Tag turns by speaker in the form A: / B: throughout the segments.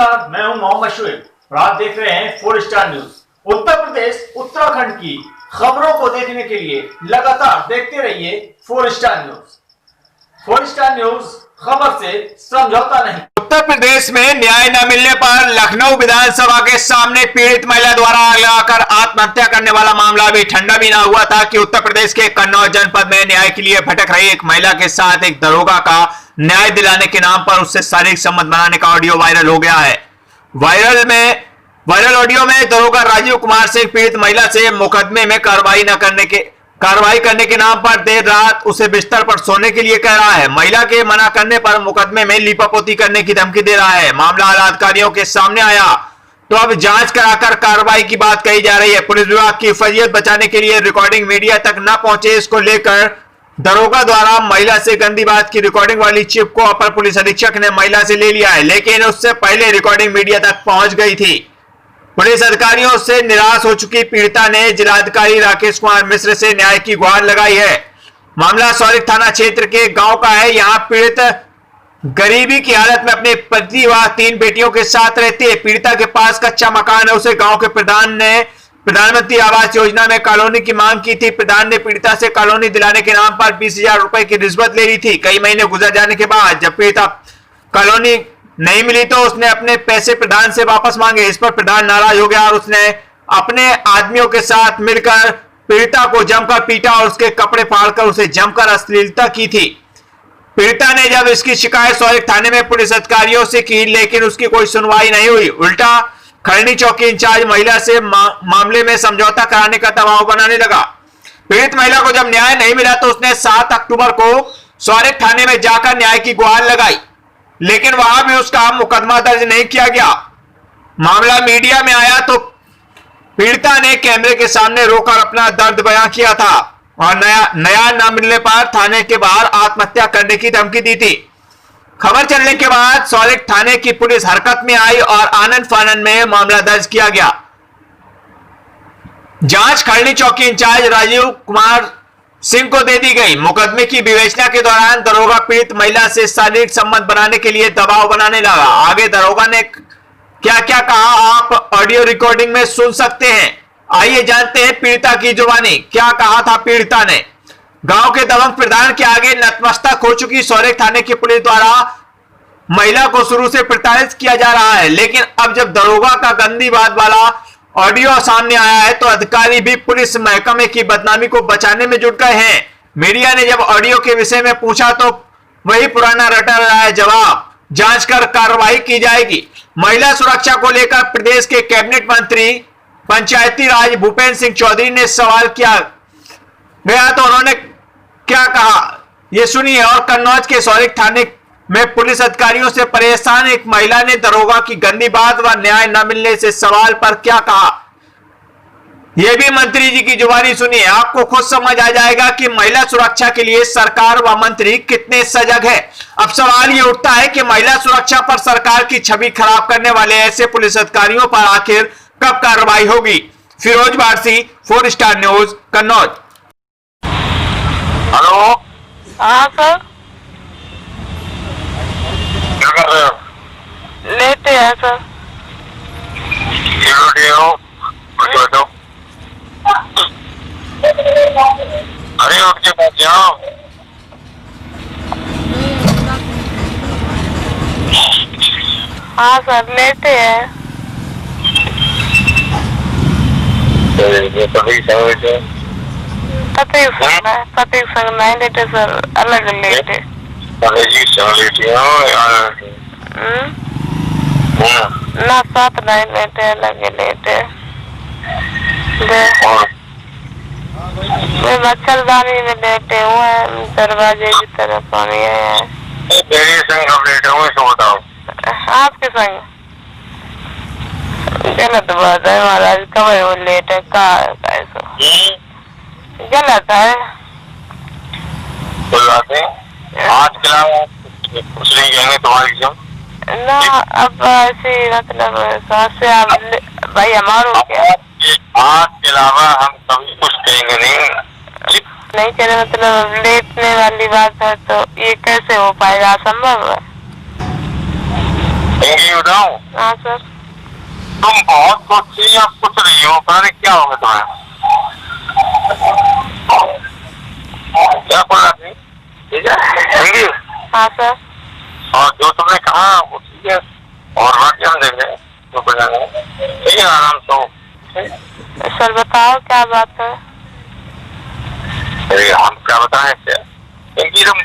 A: नमस्कार, मैं हूं मोहम्मद शुएब और आप देख रहे हैं 4 स्टार न्यूज। उत्तर प्रदेश उत्तराखंड की खबरों को देखने के लिए लगातार देखते रहिए 4 स्टार न्यूज। 4 स्टार न्यूज, खबर से समझौता नहीं।
B: उत्तर प्रदेश में न्याय न मिलने पर लखनऊ विधानसभा के सामने पीड़ित महिला द्वारा आग लगाकर आत्महत्या करने वाला मामला अभी ठंडा भी ना हुआ था कि उत्तर प्रदेश के कन्नौज जनपद में न्याय के लिए भटक रही एक महिला के साथ एक दरोगा का न्याय दिलाने के नाम पर उससे शारीरिक संबंध बनाने का ऑडियो वायरल हो गया है। वायरल ऑडियो में दरोगा राजीव कुमार सिंह पीड़ित महिला से मुकदमे में कार्रवाई करने के नाम पर देर रात उसे बिस्तर पर सोने के लिए कह रहा है। महिला के मना करने पर मुकदमे में लीपापोती करने की धमकी दे रहा है। मामला अधिकारियों के सामने आया तो अब जांच कराकर कार्रवाई की बात कही जा रही है। पुलिस विभाग की फजीयत बचाने के लिए रिकॉर्डिंग मीडिया तक न पहुंचे, इसको लेकर दरोगा द्वारा महिला से गंदी बात की रिकॉर्डिंग वाली चिप को अपर पुलिस अधीक्षक ने महिला से ले लिया है, लेकिन उससे पहले रिकॉर्डिंग मीडिया तक पहुंच गई थी। पुलिस अधिकारियों से निराश हो चुकी पीड़िता ने जिलाधिकारी राकेश कुमार मिश्र से न्याय की गुहार लगाई है। मामला सौरिक थाना क्षेत्र के गांव का है। यहां पीड़ित गरीबी की हालत में अपने पति व 3 बेटियों के साथ रहती है। पीड़िता के पास कच्चा मकान है। उसे गांव के प्रधान ने प्रधानमंत्री आवास योजना में कॉलोनी की मांग की थी। प्रधान ने पीड़िता से कॉलोनी दिलाने के नाम पर 20,000 रुपए की रिश्वत ले ली थी। कई महीने गुजर जाने के बाद जब पीड़िता कॉलोनी नहीं मिली तो उसने अपने पैसे प्रधान से वापस मांगे। इस पर प्रधान नाराज हो गया और उसने अपने आदमियों के साथ मिलकर पीड़िता को जमकर पीटा और उसके कपड़े फाड़कर उसे जमकर अश्लीलता की थी। पीड़िता ने जब इसकी शिकायत सौरिक थाने में पुलिस अधिकारियों से की, लेकिन उसकी कोई सुनवाई नहीं हुई। उल्टा खरनी चौकी इंचार्ज महिला से मामले में समझौता कराने का दबाव बनाने लगा। पीड़ित महिला को जब न्याय नहीं मिला तो उसने 7 अक्टूबर को सौरिक थाने में जाकर न्याय की गुहार लगाई, लेकिन वहां भी उसका मुकदमा दर्ज नहीं किया गया। मामला मीडिया में आया तो पीड़िता ने कैमरे के सामने रोकर अपना दर्द बयां किया था और नया न मिलने पर थाने के बाहर आत्महत्या करने की धमकी दी थी। खबर चलने के बाद सौरिक थाने की पुलिस हरकत में आई और आनंद फानंद में मामला दर्ज किया गया। जांच खरनी चौकी इंचार्ज राजीव कुमार सिंह को दे दी गई। मुकदमे की विवेचना के दौरान दरोगा पीड़ित महिला से शारीरिक संबंध बनाने के लिए दबाव बनाने लगा। आगे दरोगा ने क्या क्या कहा आप ऑडियो रिकॉर्डिंग में सुन सकते हैं। आइए जानते हैं पीड़िता की जुबानी। क्या कहा था पीड़िता ने। गांव के दबंग प्रधान के आगे नतमस्तक हो चुकी सौरिक थाने की पुलिस द्वारा महिला को शुरू से प्रताड़ित किया जा रहा है, लेकिन अब जब दरोगा का गंदी बात वाला ऑडियो सामने आया है तो अधिकारी भी पुलिस महकमे की बदनामी को बचाने में जुट गए हैं। मीडिया ने जब ऑडियो के विषय में पूछा तो वही पुराना रटा रहा है जवाब, जांच कर कार्रवाई की जाएगी। महिला सुरक्षा को लेकर प्रदेश के कैबिनेट मंत्री पंचायती राज भूपेंद्र सिंह चौधरी ने सवाल किया गया तो उन्होंने क्या कहा, ये सुनिए। और कन्नौज के सौरिक थाने में पुलिस अधिकारियों से परेशान एक महिला ने दरोगा की गंदी बात व न्याय न मिलने से सवाल पर क्या कहा, यह भी मंत्री जी की जुबानी सुनिए। आपको खुद समझ आ जाएगा कि महिला सुरक्षा के लिए सरकार व मंत्री कितने सजग है। अब सवाल यह उठता है कि महिला सुरक्षा पर सरकार की छवि खराब करने वाले ऐसे पुलिस अधिकारियों पर आखिर कब कार्रवाई होगी। Firoz Barsi, 4 star news, Kannauj.
C: Hello.
D: हाँ सर।
C: क्या कर रहे हो?
D: लेटे हैं सर।
C: बैठो। अरे उठ के बैठ जाओ।
D: हाँ सर, लेटे हैं। पति संग नहीं लेटे सर, अलग लेटे। ना साथ नहीं लेटे, अलग लेटे। मैं मच्छरदानी में लेटे हुए, दरवाजे की तरफ पानी है। आपके संग गलत बात है महाराज, कब वो लेट है, कहा गलत है।
C: कोई बात नहीं, आज के अलावा कुछ नहीं कहेंगे तुम्हारी क्यों
D: ना। अब ऐसे मतलब सांस से आप भाई हमारो क्या,
C: आज के अलावा हम कभी कुछ कहेंगे नहीं
D: करे। मतलब लेटने वाली बात है तो ये कैसे हो पाएगा, असंभव है।
C: पिंकी बताऊं,
D: हाँ सर।
C: तुम बहुत कुछ थी, अब कुछ नहीं हो, पता नहीं क्या होगा तुम्हें। क्या कोई बात नहीं, ठीक है पिंकी।
D: हाँ सर।
C: और जो तुमने कहा वो ठीक है, और बाकी हम देंगे तो कुछ नहीं, ठीक है, आराम से हो।
D: सर बताओ क्या बात है।
C: अरे हम क्या बताएं क्या, क्योंकि तुम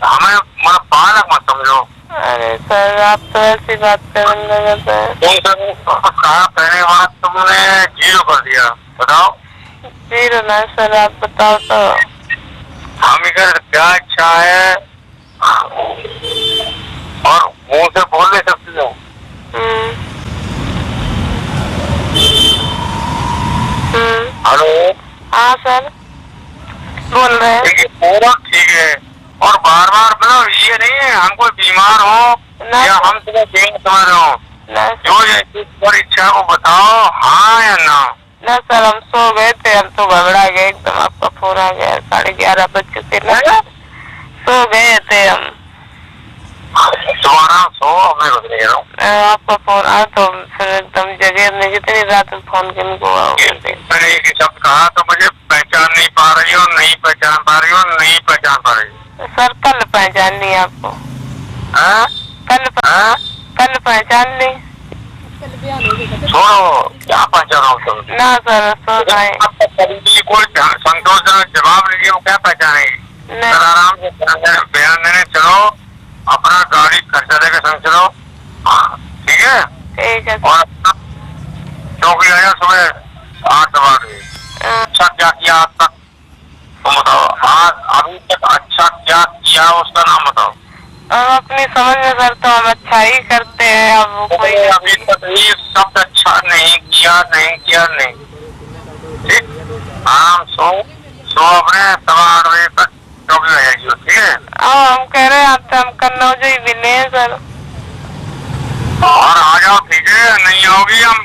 C: हमें मतलब पालक मत समझो।
D: अरे सर आप तो ऐसी बात करने लगे थे।
C: कहा पहले बात तुमने 0 कर दिया, बताओ।
D: 0 नहीं सर, आप बताओ तो।
C: हम इधर क्या अच्छा है और मुंह से बोल नहीं सकते हो। हेलो।
D: हाँ सर बोल रहे हैं।
C: देखिए पूरा ठीक है, और बार बार मतलब ये नहीं है हम कोई बीमार हो या हम तुम्हें बेंग समझ रहे हो, जो ये पर इच्छा को बताओ, हाँ या ना।
D: ना सर हम सो गए थे, हम तो घबरा गए एकदम, आपका फोन आ गया 11:30 बज चुके ना, सो गए थे हम।
C: तुम्हारा सो मैं बता रहा हूँ,
D: आपका फोन आया तो फिर एकदम जगह में कितनी रात फोन किनको
C: मैंने एक शब्द कहा तो मुझे पहचान नहीं पा रही हो, नहीं पहचान पा रही हो, नहीं पहचान पा रही।
D: सर कल पहचान ली आपको।
C: हाँ?
D: कल पहचान ली।
C: छोड़ो, क्या पहचानो तुम
D: ना सर सो गए।
C: कोई संतोषजनक जवाब नहीं दिया, वो क्या पहचानेगी। आराम से बयान देने चलो, अपना गाड़ी खर्चा देकर संग चलो, ठीक है।
D: ठीक है।
C: और चौकी आया सुबह 8 बजे। अच्छा क्या किया आज तक तुम बताओ, आज अभी तक अच्छा क्या किया उसका नाम बताओ।
D: हम अपनी समझ में सर तो हम अच्छा ही करते हैं। अब कोई
C: अभी तक ये शब्द अच्छा नहीं किया, नहीं किया, नहीं, ठीक। आराम सो अपने 8:15 बजे तक चौकी आ जाएगी, ठीक है।
D: हम कह रहे हैं आपसे हम कन्नौज ही मिले हैं सर।
C: और आ जाओ, ठीक है। नहीं आओगी हम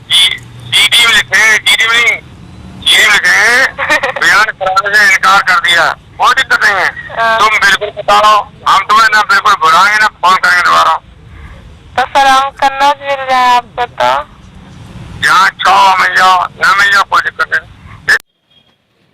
C: जीडी में लिखे, जीडी में नहीं, जीडी में लिखे, बयान कराने से इनकार कर दिया, कोई दिक्कत नहीं है। तुम बिल्कुल बताओ, हम तुम्हें ना बिल्कुल बुलाएंगे ना फोन करेंगे दोबारा।
D: तो सर हम कन्नौज मिल जाए आपको तो।
C: जहाँ अच्छा हो मिल जाओ, ना मिल जाओ कोई दिक्कत नहीं।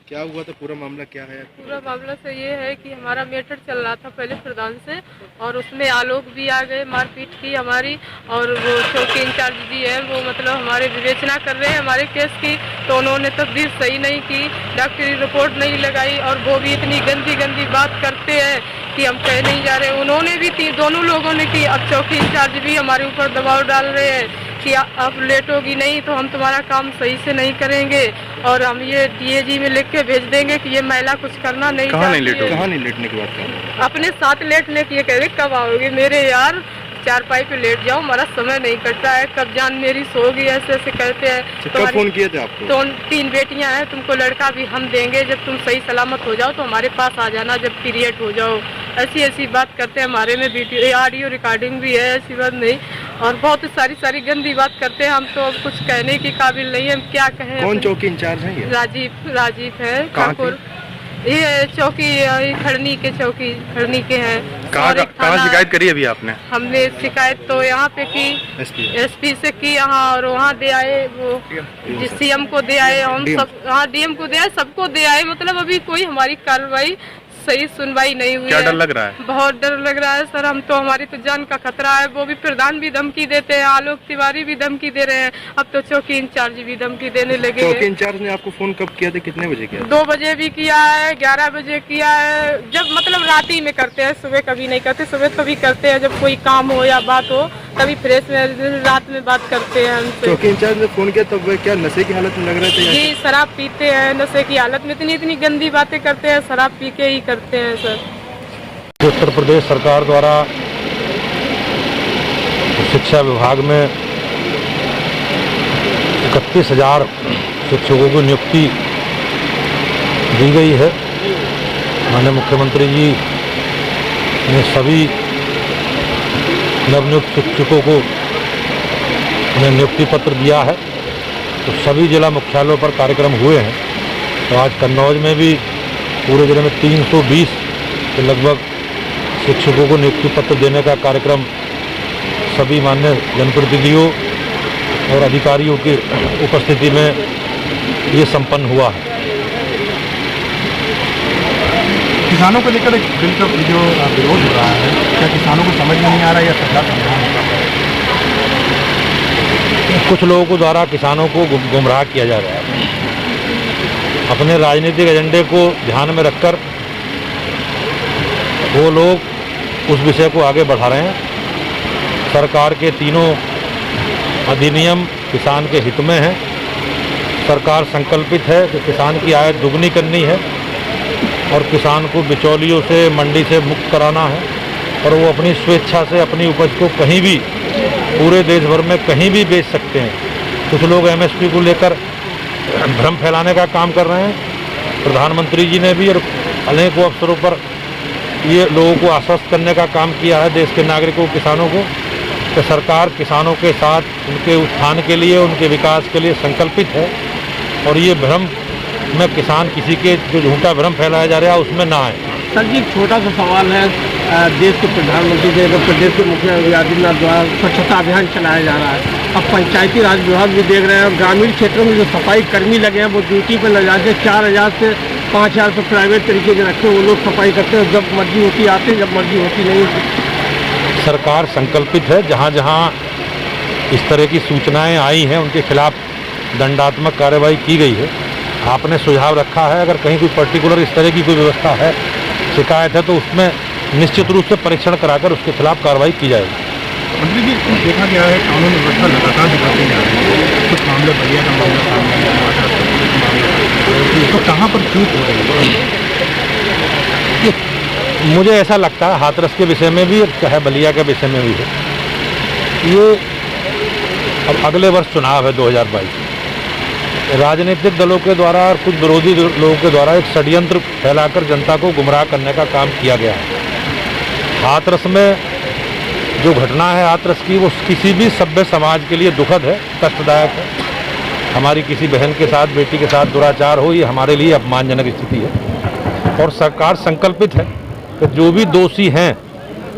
E: क्या हुआ था, पूरा मामला क्या है?
F: पूरा मामला से ये है कि हमारा मैटर चल रहा था पहले प्रधान से, और उसमें आलोक भी आ गए, मारपीट की हमारी, और वो चौकी इंचार्ज जी है वो मतलब हमारे विवेचना कर रहे हैं हमारे केस की, तो उन्होंने तस्दीर सही नहीं की, डॉक्टरी रिपोर्ट नहीं लगाई, और वो भी इतनी गंदी गंदी बात करते हैं कि हम कह नहीं जा रहे। उन्होंने भी दोनों लोगों ने की, अब चौकी इंचार्ज भी हमारे ऊपर दबाव डाल रहे हैं कि अब लेट होगी नहीं तो हम तुम्हारा काम सही से नहीं करेंगे, और हम ये डीएजी में लिख के भेज देंगे कि ये महिला कुछ करना नहीं चाहती है।
E: कहाँ नहीं लेटने की बात कर?
F: अपने साथ लेटने की कह रहे, कब आओगे मेरे यार, चारपाई पे लेट जाओ, हमारा समय नहीं कटता है, कब जान मेरी सोगी, ऐसे ऐसे कहते हैं।
E: कब फोन किए थे आपको?
F: तो 3 बेटियां हैं, तुमको लड़का भी हम देंगे, जब तुम सही सलामत हो जाओ तो हमारे पास आ जाना, जब पीरियड हो जाओ। ऐसी ऐसी बात करते हैं, हमारे में वीडियो ऑडियो रिकॉर्डिंग भी है, ऐसी बात नहीं, और बहुत सारी गंदी बात करते हैं। हम तो कुछ कहने के काबिल नहीं है, हम क्या कहें।
E: कौन चौकी इंचार्ज है ये?
F: राजीव है ठाकुर, ये चौकी खड़नी के हैं।
E: कहाँ शिकायत करी अभी आपने?
F: हमने शिकायत तो यहाँ पे की, एसपी से की यहाँ, और वहाँ दे आए, वो सीएम को दे आए, हम सब, हाँ डीएम को दे आए, सबको दे आए, मतलब अभी कोई हमारी कार्रवाई सही सुनवाई नहीं हुई।
E: क्या डर लग रहा है?
F: बहुत डर लग रहा है सर, हम तो, हमारी तो जान का खतरा है। वो भी प्रधान भी धमकी देते हैं, आलोक तिवारी भी धमकी दे रहे हैं, अब तो चौकी इंचार्ज भी धमकी देने लगे।
E: चौकी इंचार्ज ने आपको फोन कब किया था, कितने बजे किया?
F: 2 बजे भी किया है, 11 बजे किया है, जब मतलब रात ही में करते हैं, सुबह कभी नहीं करते। सुबह कभी करते हैं जब कोई काम हो या बात हो, तभी फ्रेश में रात में बात करते हैं हमसे।
E: चौकी इंचार्ज ने फोन किया तब क्या नशे की हालत में लग रहे थे?
F: जी शराब पीते हैं, नशे की हालत में इतनी गंदी बातें करते हैं, शराब पी के ही करते हैं सर।
G: उत्तर प्रदेश सरकार द्वारा शिक्षा विभाग में 31,000 शिक्षकों की नियुक्ति दी गई है। माननीय मुख्यमंत्री जी ने सभी नवनियुक्त शिक्षकों को उन्हें नियुक्ति पत्र दिया है, तो सभी जिला मुख्यालयों पर कार्यक्रम हुए हैं। तो आज कन्नौज में भी पूरे जिले में 320 के लगभग शिक्षकों को नियुक्ति पत्र देने का कार्यक्रम सभी मान्य जनप्रतिनिधियों और अधिकारियों की उपस्थिति में ये संपन्न हुआ है।
E: किसानों को लेकर बिल का जो विरोध हो रहा है, क्या किसानों को समझ में नहीं आ रहा है या सरकार समझा नहीं पा रहा है?
G: कुछ लोगों को द्वारा किसानों को गुमराह किया जा रहा है। अपने राजनीतिक एजेंडे को ध्यान में रखकर वो लोग उस विषय को आगे बढ़ा रहे हैं। सरकार के तीनों अधिनियम किसान के हित में हैं। सरकार संकल्पित है कि किसान की आय दुगनी करनी है और किसान को बिचौलियों से, मंडी से मुक्त कराना है और वो अपनी स्वेच्छा से अपनी उपज को कहीं भी पूरे देश भर में कहीं भी बेच सकते हैं। कुछ लोग एमएसपी को लेकर भ्रम फैलाने का काम कर रहे हैं। प्रधानमंत्री जी ने भी और अनेकों अवसरों पर ये लोगों को आश्वस्त करने का काम किया है, देश के नागरिकों, किसानों को, कि सरकार किसानों के साथ उनके उत्थान के लिए, उनके विकास के लिए संकल्पित है और ये भ्रम में किसान किसी के जो झूठा भ्रम फैलाया जा रहा है उसमें ना आए।
H: सर जी, एक छोटा सा सवाल है। देश के प्रधानमंत्री जी, प्रदेश के मुख्यमंत्री आदित्यनाथ द्वारा स्वच्छता अभियान चलाया जा रहा है। अब पंचायती राज विभाग भी देख रहे हैं और ग्रामीण क्षेत्रों में जो सफाई कर्मी लगे हैं वो ड्यूटी पर लगा के 4000 से 5000 रुपये प्राइवेट तरीके से रखे, वो लोग सफाई करते हैं। जब मर्जी होती आते हैं, जब मर्जी होती नहीं।
G: सरकार संकल्पित है, जहाँ जहाँ इस तरह की सूचनाएं आई हैं उनके खिलाफ दंडात्मक कार्रवाई की गई है। आपने सुझाव रखा है, अगर कहीं कोई पर्टिकुलर इस तरह की कोई व्यवस्था है, शिकायत है, तो उसमें निश्चित रूप से परीक्षण कराकर उसके खिलाफ कार्रवाई की जाएगी।
E: मंत्री जी, देखा गया है कानून व्यवस्था लगातार बिगड़ती जा रही है। कुछ मामले बलिया का मामला सामने आया, तो कहाँ पर चूक हो रही है?
G: मुझे ऐसा लगता है हाथरस के विषय में भी, चाहे बलिया के विषय में भी है, ये अब अगले वर्ष चुनाव है 2022, राजनीतिक दलों के द्वारा और कुछ विरोधी लोगों के द्वारा एक षड्यंत्र फैलाकर जनता को गुमराह करने का काम किया गया है। हाथरस में जो घटना है हाथरस की, वो किसी भी सभ्य समाज के लिए दुखद है, कष्टदायक है। हमारी किसी बहन के साथ, बेटी के साथ दुराचार हो, ये हमारे लिए अपमानजनक स्थिति है और सरकार संकल्पित है कि जो भी दोषी हैं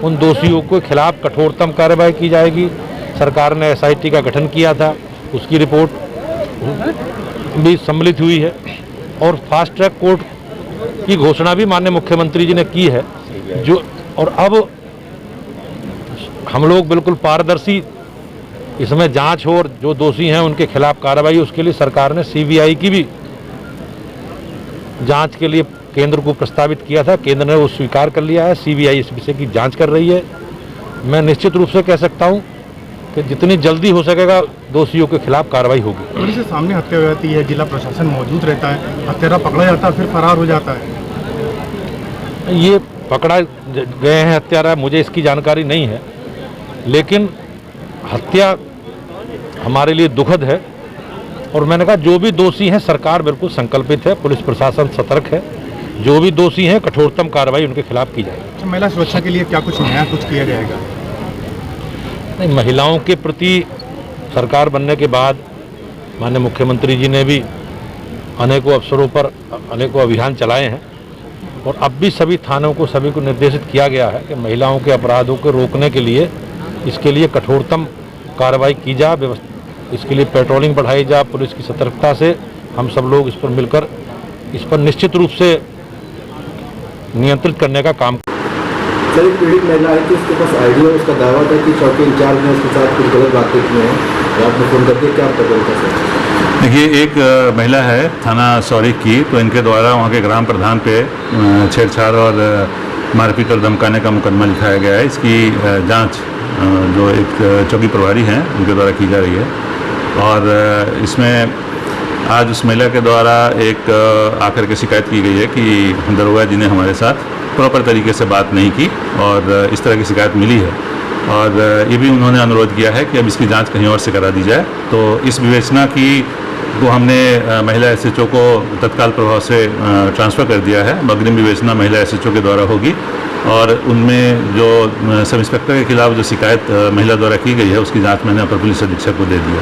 G: उन दोषियों के खिलाफ कठोरतम कार्रवाई की जाएगी। सरकार ने SIT का गठन किया था, उसकी रिपोर्ट भी सम्मिलित हुई है और फास्ट ट्रैक कोर्ट की घोषणा भी माननीय मुख्यमंत्री जी ने की है। जो और अब हम लोग बिल्कुल पारदर्शी इसमें जांच हो और जो दोषी हैं उनके खिलाफ कार्रवाई, उसके लिए सरकार ने CBI की भी जांच के लिए केंद्र को प्रस्तावित किया था। केंद्र ने वो स्वीकार कर लिया है। CBI इस विषय की जांच कर रही है। मैं निश्चित रूप से कह सकता हूं कि जितनी जल्दी हो सकेगा दोषियों के खिलाफ कार्रवाई होगी।
E: पुलिस के सामने हत्या हो जाती है, जिला प्रशासन मौजूद रहता है, हत्यारा पकड़ा जाता है, फिर फरार हो जाता है।
G: ये पकड़ा गए हैं हत्यारा, मुझे इसकी जानकारी नहीं है, लेकिन हत्या हमारे लिए दुखद है और मैंने कहा जो भी दोषी हैं सरकार बिल्कुल संकल्पित है, पुलिस प्रशासन सतर्क है। जो भी दोषी हैं कठोरतम कार्रवाई उनके खिलाफ की जाएगी।
E: महिला सुरक्षा के लिए क्या कुछ नया कुछ किया जाएगा?
G: नहीं, महिलाओं के प्रति सरकार बनने के बाद माननीय मुख्यमंत्री जी ने भी अनेकों अवसरों पर अनेकों अभियान चलाए हैं और अब भी सभी थानों को, सभी को निर्देशित किया गया है कि महिलाओं के अपराधों को रोकने के लिए, इसके लिए कठोरतम कार्रवाई की जाए, इसके लिए पेट्रोलिंग बढ़ाई जाए। पुलिस की सतर्कता से हम सब लोग इस पर मिलकर इस पर निश्चित रूप से नियंत्रित करने का काम।
I: सर, एक पीड़ित महिला है कि उसके पास आइडिया, उसका दावा था कि चौकी इंचार्ज ने उसके साथ कुछ गलत बातें की हैं। आपने फोन करके क्या पता चलता सर?
J: देखिए, एक महिला है थाना सौरी की, तो इनके द्वारा वहाँ के ग्राम प्रधान पे छेड़छाड़ और मारपीट और धमकाने का मुकदमा लिखाया गया है। इसकी जांच जो एक चौकी प्रभारी हैं उनके द्वारा की जा रही है और इसमें आज उस महिला के द्वारा एक आकर के शिकायत की गई है कि दरोगा जी ने हमारे साथ प्रॉपर तरीके से बात नहीं की और इस तरह की शिकायत मिली है और ये भी उन्होंने अनुरोध किया है कि अब इसकी जांच कहीं और से करा दी जाए। तो इस विवेचना की को हमने महिला SHO को तत्काल प्रभाव से ट्रांसफ़र कर दिया है। अग्रिम विवेचना महिला SHO के द्वारा होगी और उनमें जो सब इंस्पेक्टर के खिलाफ जो शिकायत महिला द्वारा की गई है उसकी जांच मैंने अपर पुलिस अधीक्षक को दे दी है।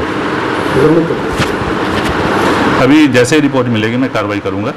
J: अभी जैसे ही रिपोर्ट मिलेगी मैं कार्रवाई करूँगा।